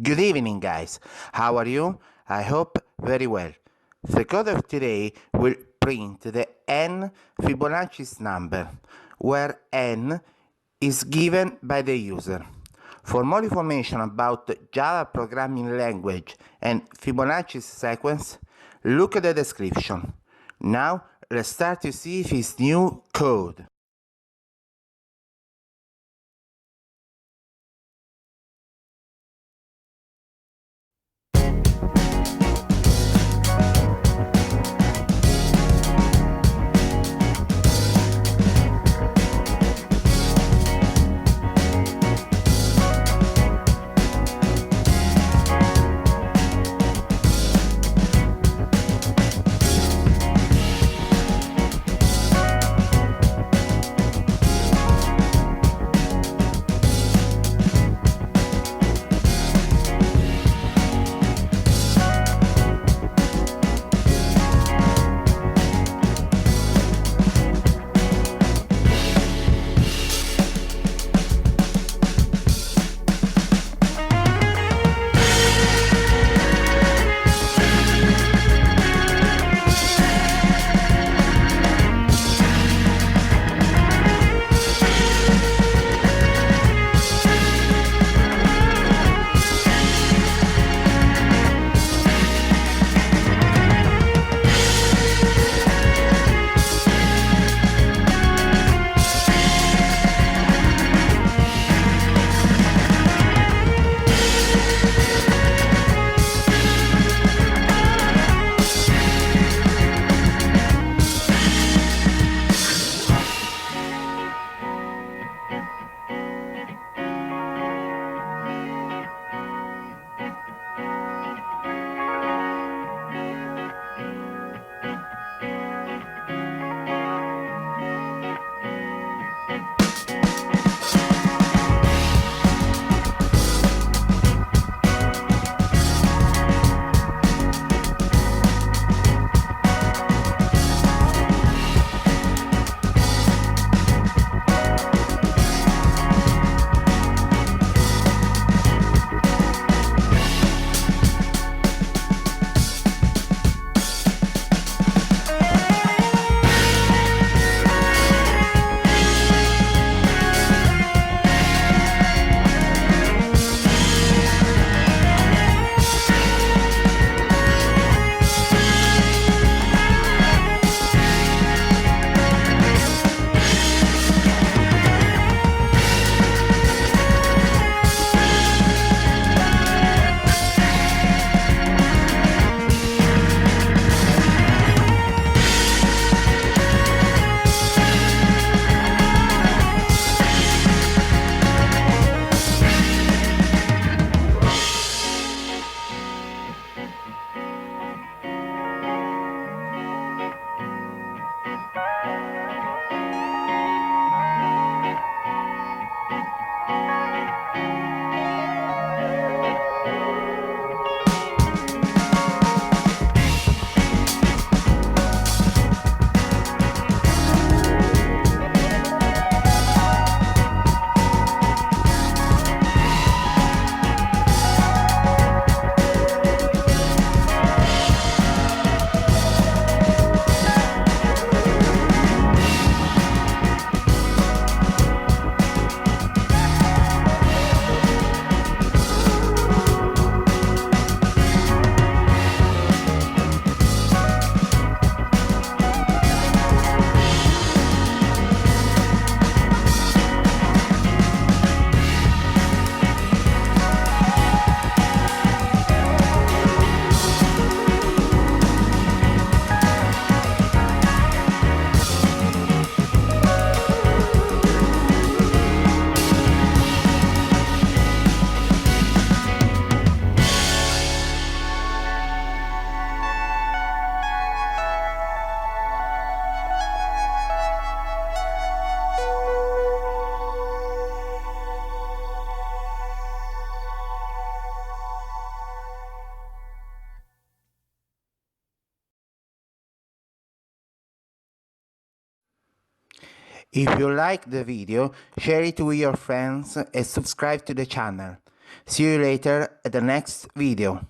Good evening, guys. How are you? I hope very well. The code of today will print the n Fibonacci's number, where n is given by the user. For more information about Java programming language and Fibonacci's sequence, look at the description. Now, let's start to see this new code. If you like the video, share it with your friends and subscribe to the channel. See you later at the next video.